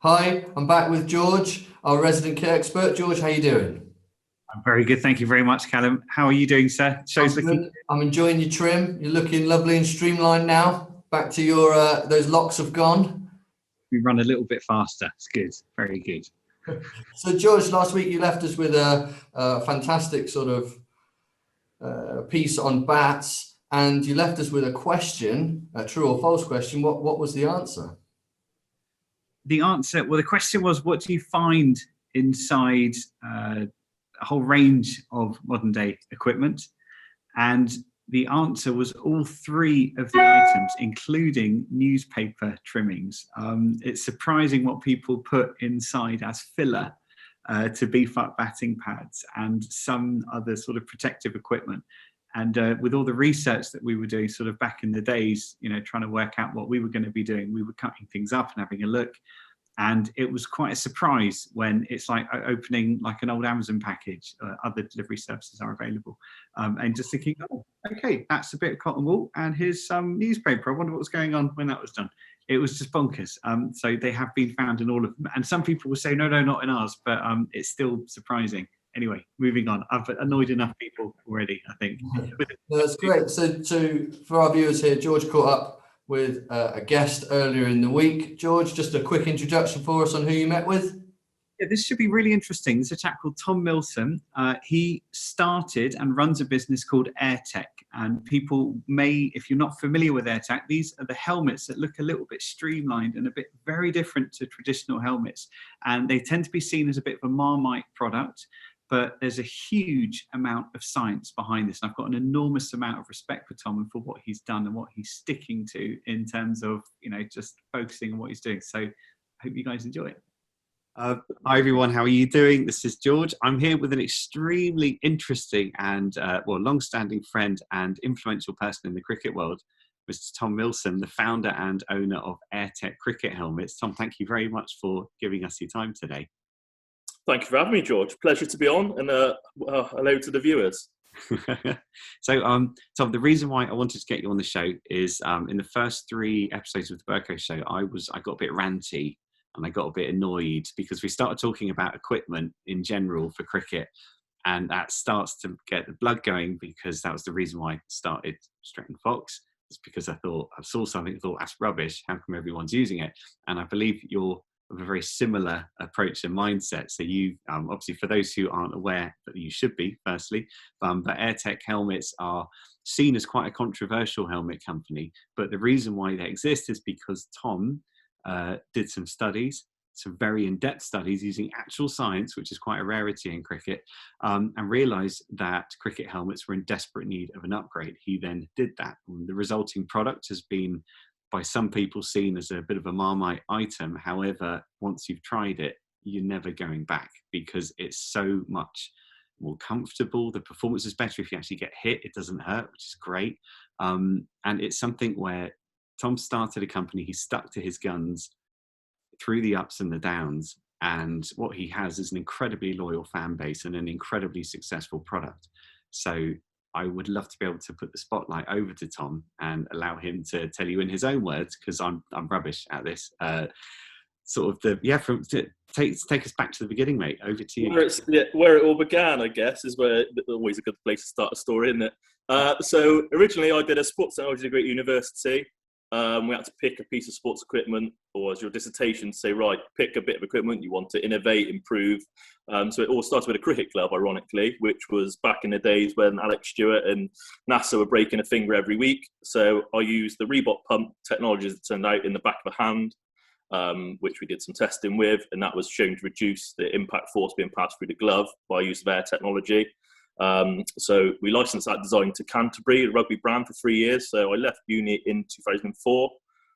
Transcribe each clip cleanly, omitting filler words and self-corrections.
Hi, I'm back with George, our resident kit expert. George, how you doing? I'm very good. Thank you very much, Callum. How are you doing, sir? Show's I'm looking. good. I'm enjoying your trim. You're looking lovely and streamlined now. Back to your those locks have gone. We run a little bit faster. It's good. Very good. So, George, last week you left us with a fantastic sort of piece on bats, and you left us with a question, a true or false question. What was the answer? The answer, well, the question was, what do you find inside a whole range of modern day equipment? And the answer was all three of the items, including newspaper trimmings. It's surprising what people put inside as filler to beef up batting pads and some other sort of protective equipment. And with all the research that we were doing sort of back in the days, trying to work out what we were going to be doing, we were cutting things up and having a look. And it was quite a surprise when it's like opening like an old Amazon package. Other delivery services are available. And just thinking, oh, okay, that's a bit of cotton wool and here's some newspaper. I wonder what was going on when that was done. It was just bonkers. So they have been found in all of them. And some people will say, no, not in ours, but it's still surprising. Anyway, moving on. I've annoyed enough people already, I think. No, that's great. So for our viewers here, George caught up with a guest earlier in the week. George, just a quick introduction for us on who you met with. Yeah, this should be really interesting. There's a chap called Tom Milsom. He started and runs a business called Ayrtek. And people may, if you're not familiar with Ayrtek, these are the helmets that look a little bit streamlined and a bit very different to traditional helmets. And they tend to be seen as a bit of a Marmite product. But there's a huge amount of science behind this. And I've got an enormous amount of respect for Tom and for what he's done and what he's sticking to in terms of, just focusing on what he's doing. So I hope you guys enjoy it. Hi, everyone. How are you doing? This is George. I'm here with an extremely interesting and, long-standing friend and influential person in the cricket world, Mr. Tom Milsom, the founder and owner of Ayrtek Cricket helmets. Tom, thank you very much for giving us your time today. Thank you for having me, George. Pleasure to be on, and hello to the viewers. So, Tom, the reason why I wanted to get you on the show is in the first 3 episodes of the Burko show, I got a bit ranty and I got a bit annoyed because we started talking about equipment in general for cricket, and that starts to get the blood going because that was the reason why I started Stretton Fox. It's because I saw something, thought that's rubbish. How come everyone's using it? And I believe you're of a very similar approach and mindset. So you, obviously, for those who aren't aware, that you should be, firstly, but Ayrtek helmets are seen as quite a controversial helmet company. But the reason why they exist is because Tom did some studies, some very in-depth studies using actual science, which is quite a rarity in cricket, and realised that cricket helmets were in desperate need of an upgrade. He then did that. And the resulting product has been, by some people, seen as a bit of a Marmite item. However, once you've tried it, you're never going back because it's so much more comfortable. The performance is better if you actually get hit. It doesn't hurt, which is great. And it's something where Tom started a company. He stuck to his guns through the ups and the downs. And what he has is an incredibly loyal fan base and an incredibly successful product. So I would love to be able to put the spotlight over to Tom and allow him to tell you in his own words, because I'm rubbish at this. Take us back to the beginning, mate. Over to you. Where it all began, I guess, is where always a good place to start a story, isn't it? So originally, I did a sports technology degree at university. We had to pick a piece of sports equipment, or as your dissertation say, right, pick a bit of equipment you want to innovate, improve. So it all started with a cricket glove, ironically, which was back in the days when Alex Stewart and NASA were breaking a finger every week. So I used the Reebok pump technology that turned out in the back of a hand, which we did some testing with, and that was shown to reduce the impact force being passed through the glove by use of air technology. So we licensed that design to Canterbury, a rugby brand, for 3 years. So I left uni in 2004.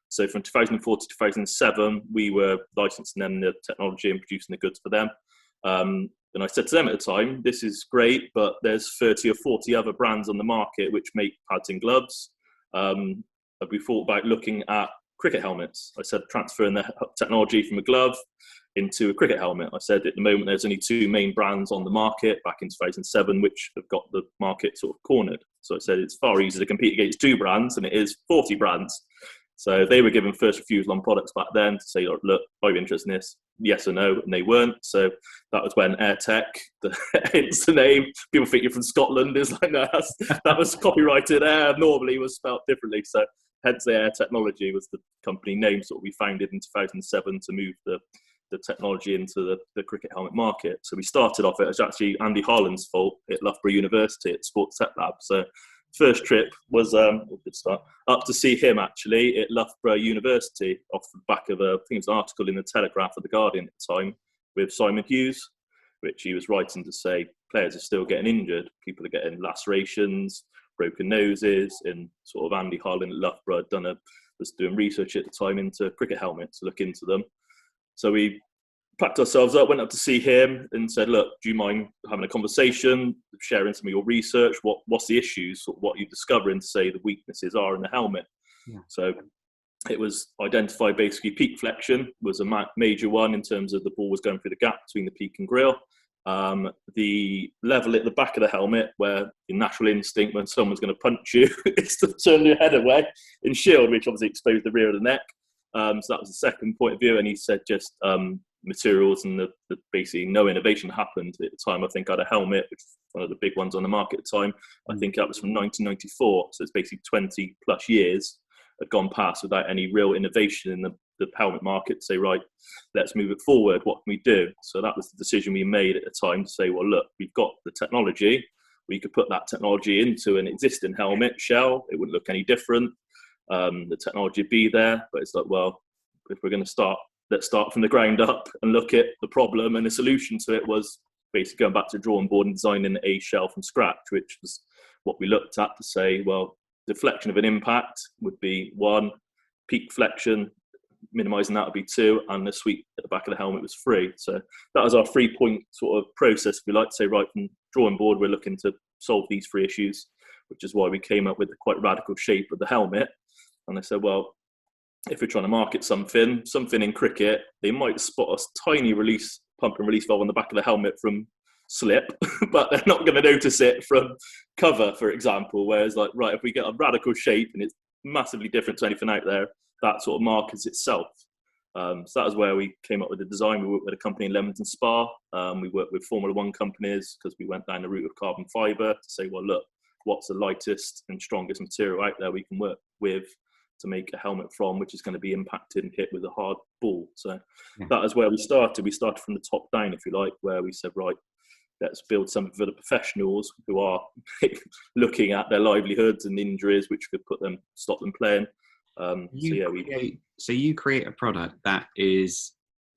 So from 2004 to 2007, we were licensing them the technology and producing the goods for them. And I said to them at the time, this is great, but there's 30 or 40 other brands on the market which make pads and gloves. We thought about looking at cricket helmets. I said transferring the technology from a glove into a cricket helmet. I said at the moment there's only 2 main brands on the market back in 2007 which have got the market sort of cornered. So I said it's far easier to compete against 2 brands than it is 40 brands. So they were given first refusal on products back then to say, look, are you interested in this? Yes or no, and they weren't. So that was when Ayrtek, hence the name. People think you're from Scotland. Is like, no, that was copyrighted. Air normally was spelled differently. So hence the Air Technology was the company name. Sort of we founded in 2007 to move the technology into the cricket helmet market. So we started off, it was actually Andy Harlan's fault at Loughborough University at Sports Tech Lab. So first trip was up to see him actually at Loughborough University off the back of I think it was an article in the Telegraph or the Guardian at the time with Simon Hughes, which he was writing to say players are still getting injured, people are getting lacerations, broken noses, and sort of Andy Harlan at Loughborough was doing research at the time into cricket helmets to look into them. So we packed ourselves up, went up to see him and said, look, do you mind having a conversation, sharing some of your research? What's the issues, what you're discovering to say the weaknesses are in the helmet? Yeah. So it was identified basically peak flexion was a major one in terms of the ball was going through the gap between the peak and grill. The level at the back of the helmet where your natural instinct when someone's going to punch you is to turn your head away and shield, which obviously exposed the rear of the neck. So that was the second point of view. And he said just materials and the basically no innovation happened at the time. I think I had a helmet, which was one of the big ones on the market at the time. I think that was from 1994. So it's basically 20 plus years had gone past without any real innovation in the helmet market to say, right, let's move it forward. What can we do? So that was the decision we made at the time to say, well, look, we've got the technology. We could put that technology into an existing helmet shell. It wouldn't look any different. The technology would be there, but it's like, well, if we're going to start, let's start from the ground up and look at the problem. And the solution to it was basically going back to the drawing board and designing a shell from scratch, which was what we looked at to say, well, deflection of an impact would be 1, peak flexion, minimizing that would be 2, and the sweep at the back of the helmet was 3. So that was our 3-point sort of process. We like to say, right from drawing board, we're looking to solve these 3 issues, which is why we came up with the quite radical shape of the helmet. And I said, well, if we're trying to market something in cricket, they might spot a tiny pump and release valve on the back of the helmet from slip, but they're not going to notice it from cover, for example. Whereas, like, right, if we get a radical shape and it's massively different to anything out there, that sort of markets itself. So that was where we came up with the design. We worked with a company in Leamington Spa. We worked with Formula One companies because we went down the route of carbon fibre to say, well, look, what's the lightest and strongest material out there we can work with to make a helmet from, which is going to be impacted and hit with a hard ball. So that is where we started. We started from the top down, if you like, where we said, right, let's build something for the professionals who are looking at their livelihoods and injuries, which could stop them playing. So you create a product that is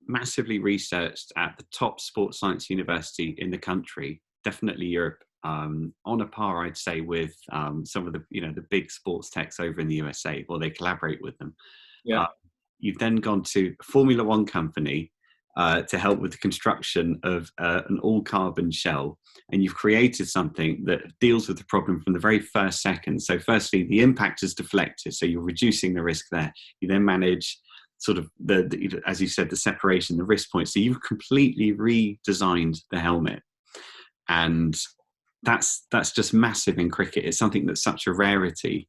massively researched at the top sports science university in the country, definitely Europe, on a par, I'd say, with some of the big sports techs over in the USA, or they collaborate with them. Yeah. You've then gone to a Formula One company to help with the construction of an all-carbon shell, and you've created something that deals with the problem from the very first second. So firstly, the impact is deflected, so you're reducing the risk there. You then manage sort of as you said, the separation, the risk point. So you've completely redesigned the helmet, and that's just massive in cricket. It's something that's such a rarity.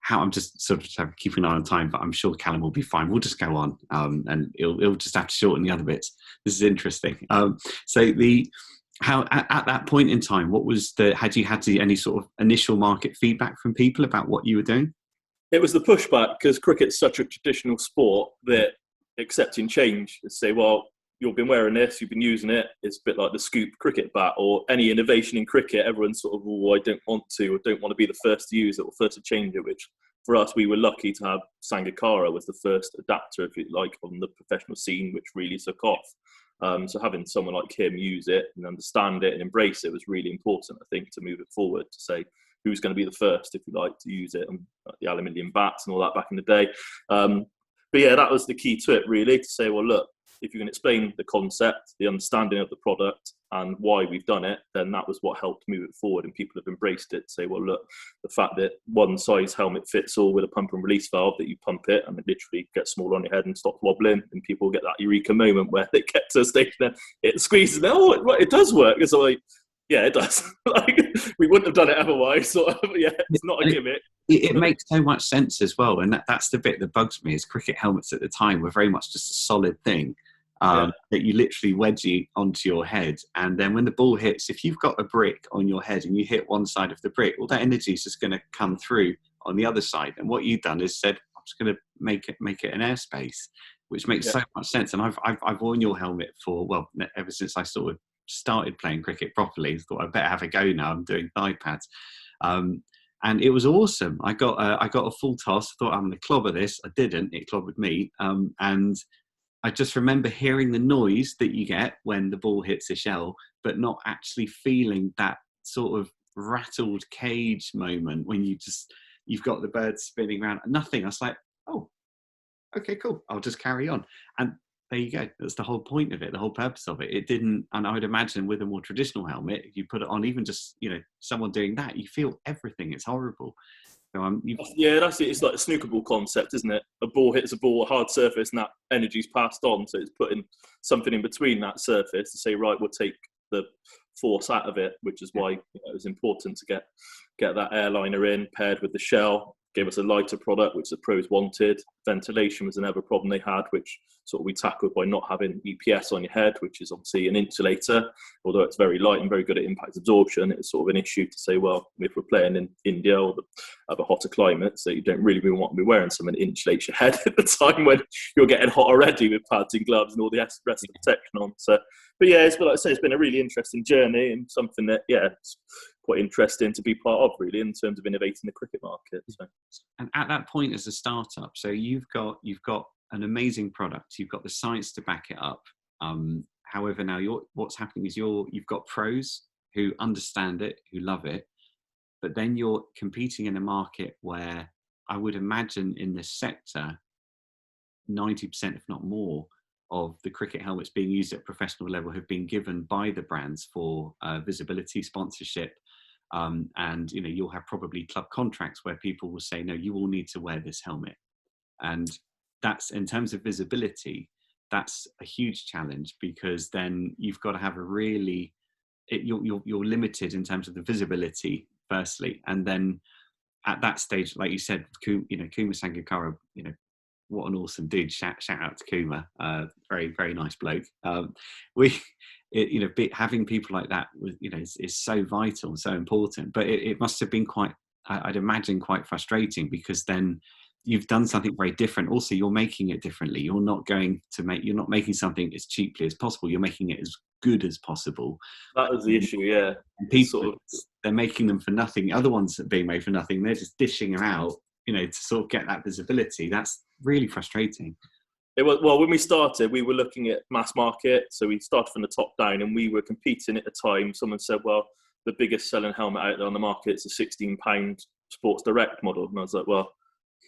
I'm just sort of keeping an eye on time, but I'm sure Callum will be fine. We'll just go on, and he'll just have to shorten the other bits. This is interesting. How at that point in time, had you had any sort of initial market feedback from people about what you were doing? It was the pushback, because cricket's such a traditional sport that accepting change and say, well, you've been wearing this, you've been using it. It's a bit like the scoop cricket bat or any innovation in cricket. Everyone's sort of, oh, I don't want to, or don't want to be the first to use it or first to change it, which for us, we were lucky to have Sangakkara was the first adapter, if you like, on the professional scene, which really took off. So having someone like him use it and understand it and embrace it was really important, I think, to move it forward, to say who's going to be the first, if you like, to use it, and the aluminium bats and all that back in the day. But yeah, that was the key to it, really, to say, well, look, if you can explain the concept, the understanding of the product and why we've done it, then that was what helped move it forward. And people have embraced it to say, well, look, the fact that one size helmet fits all with a pump and release valve, that you pump it and it literally gets smaller on your head and stops wobbling, and people get that eureka moment where they get to a stage there, it squeezes, and it does work. It's like, yeah, it does. Like, we wouldn't have done it otherwise. Sort of, yeah, it's not a gimmick. it makes so much sense as well. And that's the bit that bugs me, is cricket helmets at the time were very much just a solid thing that you literally wedgie onto your head. And then when the ball hits, if you've got a brick on your head and you hit one side of the brick, well, that energy is just going to come through on the other side. And what you've done is said, I'm just going to make it an airspace, which makes so much sense. And I've worn your helmet for, well, ever since I sort of started playing cricket properly. I thought I'd better have a go now. I'm doing thigh pads. And it was awesome. I got a full toss. I thought, I'm going to clobber this. I didn't. It clobbered me. And I just remember hearing the noise that you get when the ball hits a shell, but not actually feeling that sort of rattled cage moment when you've got the bird spinning around. Nothing. I was like, oh, okay, cool. I'll just carry on. And there you go. That's the whole point of it, the whole purpose of it. It didn't, and I would imagine with a more traditional helmet, if you put it on, even just, someone doing that, you feel everything. It's horrible. So, yeah, that's it. It's like a snooker ball concept, isn't it? A ball hits a ball, a hard surface, and that energy's passed on. So it's putting something in between that surface to say, right, we'll take the force out of it, which is why it was important to get that airliner in, paired with the shell. Gave us a lighter product, which the pros wanted. Ventilation was another problem they had, which sort of we tackled by not having EPS on your head, which is obviously an insulator. Although it's very light and very good at impact absorption, it's sort of an issue to say, well, if we're playing in India or the other hotter climates, so you don't really want to be wearing something that insulates your head at the time when you're getting hot already with pads and gloves and all the rest of the protection on. So, but yeah, like I say, it's been a really interesting journey and something that, it's quite interesting to be part of, really, in terms of innovating the cricket market. So. And at that point, as a startup, so you've got an amazing product, you've got the science to back it up. However, now what's happening is you've got pros who understand it, who love it, but then you're competing in a market where I would imagine in this sector, 90%, if not more, of the cricket helmets being used at professional level have been given by the brands for visibility, sponsorship, and you'll have probably club contracts where people will say, no, you all need to wear this helmet. And that's, in terms of visibility, that's a huge challenge, because then you've got to have you're limited in terms of the visibility firstly, and then at that stage, like you said, Kuma Sangakkara, what an awesome dude. Shout out to Kuma. Very, very nice bloke. Having people like that is so vital and so important, but it must have been quite, I'd imagine, quite frustrating, because then you've done something very different. Also, you're making it differently. You're not making something as cheaply as possible. You're making it as good as possible. That was the issue, yeah. And people, they're making them for nothing. Other ones that are being made for nothing, they're just dishing them out, to sort of get that visibility. That's really frustrating. It was, well, when we started, we were looking at mass market. So we started from the top down, and we were competing at the time. Someone said, well, the biggest selling helmet out there on the market is a £16 Sports Direct model. And I was like, well,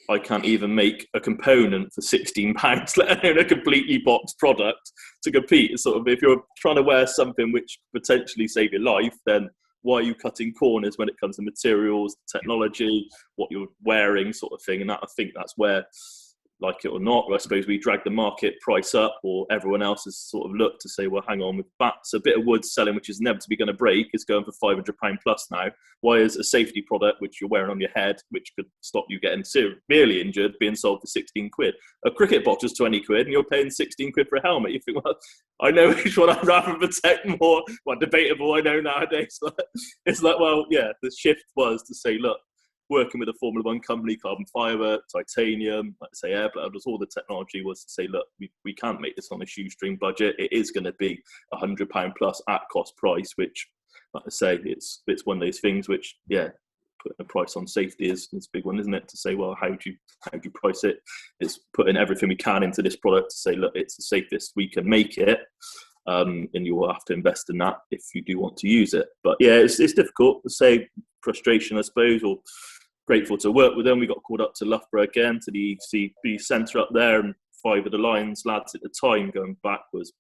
I can't even make a component for £16, let alone a completely boxed product to compete. It's sort of, if you're trying to wear something which potentially save your life, then why are you cutting corners when it comes to materials, technology, what you're wearing, sort of thing? And I think that's where, like it or not, I suppose we drag the market price up, or everyone else has sort of looked to say, well, hang on, with bats, a bit of wood selling, which is inevitably going to break, is going for £500 plus now. Why is a safety product, which you're wearing on your head, which could stop you getting severely injured, being sold for 16 quid? A cricket box is 20 quid, and you're paying 16 quid for a helmet. You think, well, I know which one I'd rather protect more. Well, debatable, I know nowadays. It's like, well, yeah, the shift was to say, look, working with a Formula One company, carbon fibre, titanium, like I say, airblood, all the technology was to say, look, we can't make this on a shoestring budget. It is going to be £100 plus at cost price, which, like I say, it's one of those things which, putting a price on safety is a big one, isn't it? To say, well, how do you price it? It's putting everything we can into this product to say, look, it's the safest we can make it. And you will have to invest in that if you do want to use it. But yeah, it's difficult to say. Frustration, I suppose, or grateful to work with them. We got called up to Loughborough again, to the ECB centre up there, and 5 of the Lions lads at the time going back was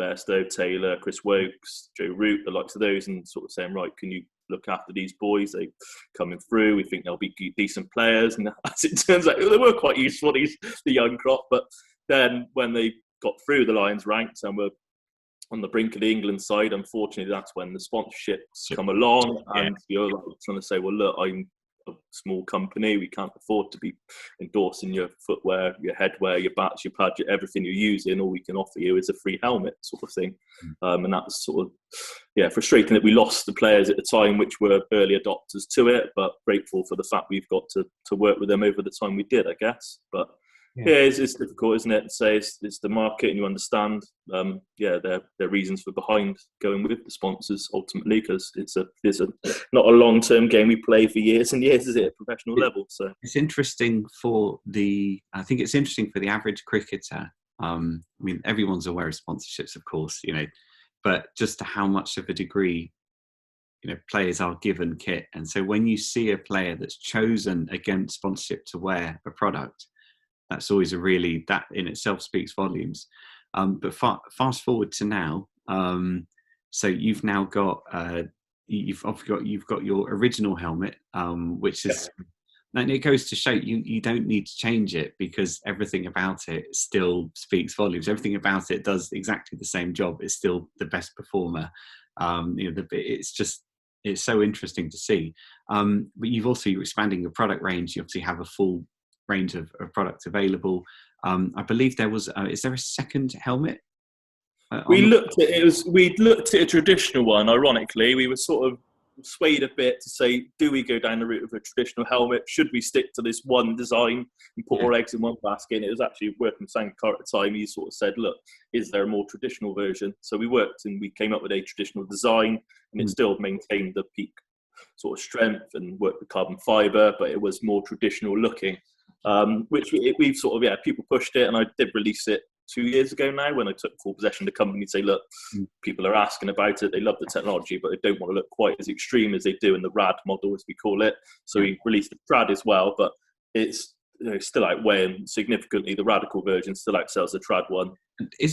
Bairstow, Taylor, Chris Wokes, Joe Root, the likes of those, and sort of saying, right, can you look after these boys? They coming through. We think they'll be decent players, and as it turns out, they were quite useful, the young crop. But then when they got through the Lions ranks and were on the brink of the England side, unfortunately, that's when the sponsorships come along, and you're like trying to say, well, look, a small company. We can't afford to be endorsing your footwear, your headwear, your bats, your pads, everything you're using. All we can offer you is a free helmet, sort of thing. And that's sort of, frustrating that we lost the players at the time, which were early adopters to it, but grateful for the fact we've got to work with them over the time we did, I guess. But it's difficult, isn't it? Say it's the market, and you understand, their reasons for behind going with the sponsors ultimately, because it's not a long-term game we play for years and years, is it, at professional level? So it's interesting I think it's interesting for the average cricketer. I mean, everyone's aware of sponsorships, of course, but just to how much of a degree, players are given kit, and so when you see a player that's chosen against sponsorship to wear a product, that's always that in itself speaks volumes. But fast forward to now, so you've now got you've got your original helmet, which is, and it goes to show you don't need to change it, because everything about it still speaks volumes. Everything about it does exactly the same job. It's still the best performer. It's so interesting to see. But you're expanding your product range. You obviously have a full range of products available. I believe there was. Is there a second helmet? We looked at a traditional one. Ironically, we were sort of swayed a bit to say, do we go down the route of a traditional helmet? Should we stick to this one design and put our eggs in one basket? And it was actually working with Sankar at the time. He sort of said, look, is there a more traditional version? So we worked and we came up with a traditional design, and it still maintained the peak sort of strength and worked with carbon fibre, but it was more traditional looking. Which we've sort of, people pushed it, and I did release it 2 years ago now when I took full possession of the company, to say, look, people are asking about it, they love the technology, but they don't want to look quite as extreme as they do in the RAD model, as we call it. So we released the RAD as well, but it's still outweighing significantly. The radical version still outsells the trad one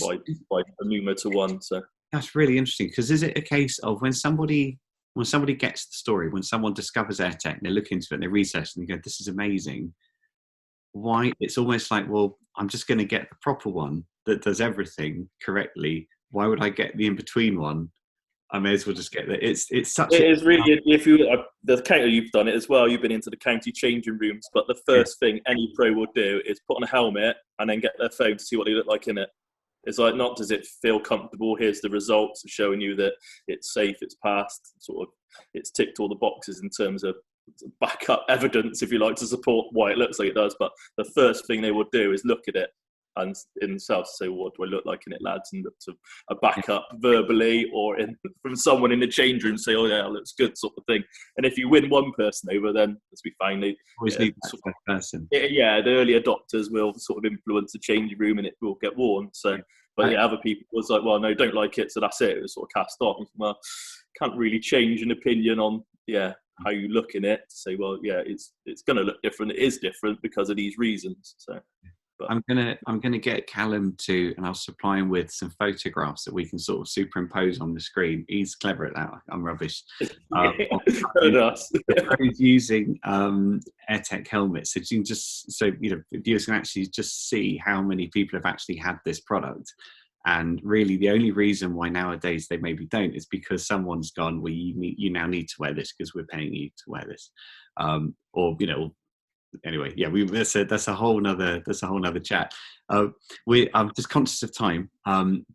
by a Numa to 1. So that's really interesting, because is it a case of when somebody gets the story, when someone discovers Ayrtek, they look into it and they research and they go, this is amazing, why it's almost like, well, I'm just going to get the proper one that does everything correctly. Why would I get the in-between one? I may as well just get that. It's such. It is really, if you the county, you've done it as well. You've been into the county changing rooms, but the first thing any pro will do is put on a helmet and then get their phone to see what they look like in it. It's like, not does it feel comfortable? Here's the results, showing you that it's safe, it's passed, sort of, it's ticked all the boxes in terms of backup evidence, if you like, to support why it looks like it does. But the first thing they will do is look at it and in themselves say, what do I look like in it, lads? And look to a backup verbally or from someone in the change room, say, oh yeah, it looks good, sort of thing. And if you win one person over, then as we finally always need that person. The early adopters will sort of influence the changing room, and it will get worn. So but other people was like, well, no, don't like it, so that's it. It was sort of cast off. Well, can't really change an opinion on how you look in it to say, well, it's going to look different. It is different because of these reasons. So, but I'm gonna get Callum to, and I'll supply him with some photographs that we can sort of superimpose on the screen. He's clever at that. I'm rubbish. He's using Ayrtek helmets, so you can viewers can actually just see how many people have actually had this product. And really, the only reason why nowadays they maybe don't is because someone's gone, well, you now need to wear this because we're paying you to wear this, Anyway, that's a whole nother chat. I'm just conscious of time,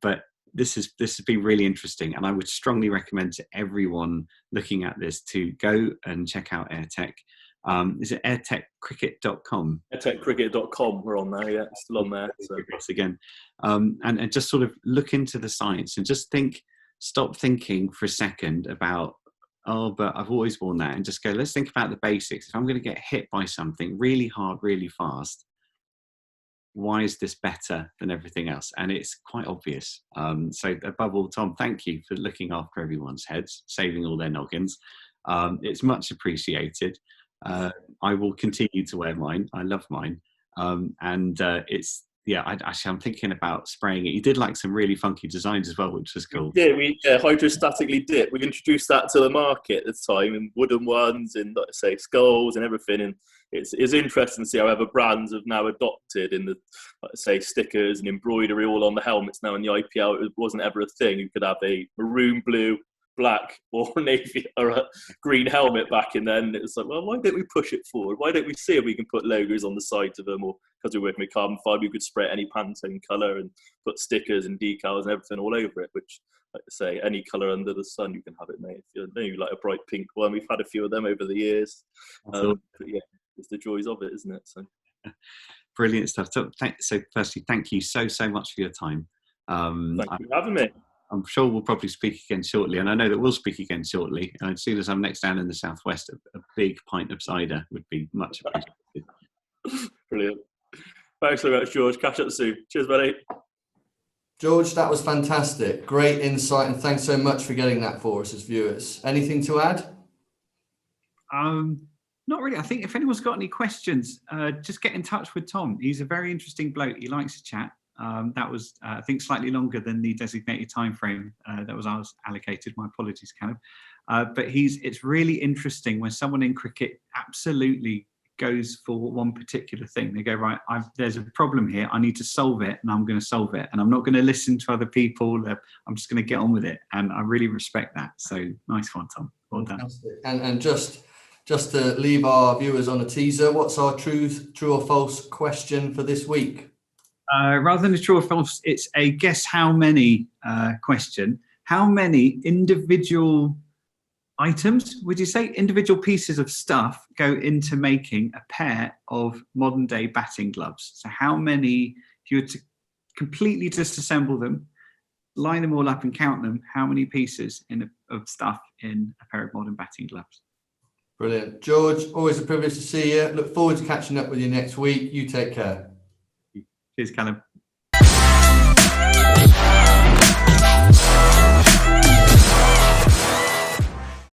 but this has been really interesting, and I would strongly recommend to everyone looking at this to go and check out Ayrtek. Is it ayrtekcricket.com? Ayrtekcricket.com. We're on there, it's still on there. So. Again, and just sort of look into the science and just stop thinking for a second about, oh, but I've always worn that, and just go, let's think about the basics. If I'm going to get hit by something really hard, really fast, why is this better than everything else? And it's quite obvious. So above all, Tom, thank you for looking after everyone's heads, saving all their noggins. It's much appreciated. I will continue to wear mine. I love mine. I'm thinking about spraying it. You did like some really funky designs as well, which was cool. Yeah, we hydrostatically dip. We introduced that to the market at the time, and wooden ones, and like I say, skulls and everything. And it's interesting to see how other brands have now adopted in the, like I say, stickers and embroidery all on the helmets now in the IPL. It wasn't ever a thing. You could have a maroon blue black or navy or a green helmet back in then. It was like, well, why don't we push it forward? Why don't we see if we can put logos on the sides of them, or because we're working with carbon fibre, you could spray any Pantone colour and put stickers and decals and everything all over it, which, like I say, any colour under the sun, you can have it made. If you like a bright pink one, we've had a few of them over the years. But yeah, it's the joys of it, isn't it? So brilliant stuff. So firstly, thank you so much for your time. Thank you for having me. I'm sure we'll probably speak again shortly, and I know that we'll speak again shortly. And as soon as I'm next down in the southwest, a big pint of cider would be much appreciated. Brilliant. Thanks so much, George. Catch up soon. Cheers, buddy. George, that was fantastic. Great insight, and thanks so much for getting that for us as viewers. Anything to add? Not really. I think if anyone's got any questions, just get in touch with Tom. He's a very interesting bloke. He likes to chat. That was, I think, slightly longer than the designated time frame that was allocated. My apologies, Callum. But it's really interesting when someone in cricket absolutely goes for one particular thing. They go, right, there's a problem here. I need to solve it, and I'm going to solve it. And I'm not going to listen to other people. I'm just going to get on with it. And I really respect that. So nice one, Tom. Well done. And just to leave our viewers on a teaser, what's our true or false question for this week? Rather than a true or false, it's a guess how many question. How many individual items, would you say, individual pieces of stuff go into making a pair of modern day batting gloves? So how many, if you were to completely disassemble them, line them all up and count them, how many pieces of stuff in a pair of modern batting gloves? Brilliant. George, always a privilege to see you. Look forward to catching up with you next week. You take care. Cheers, Callum.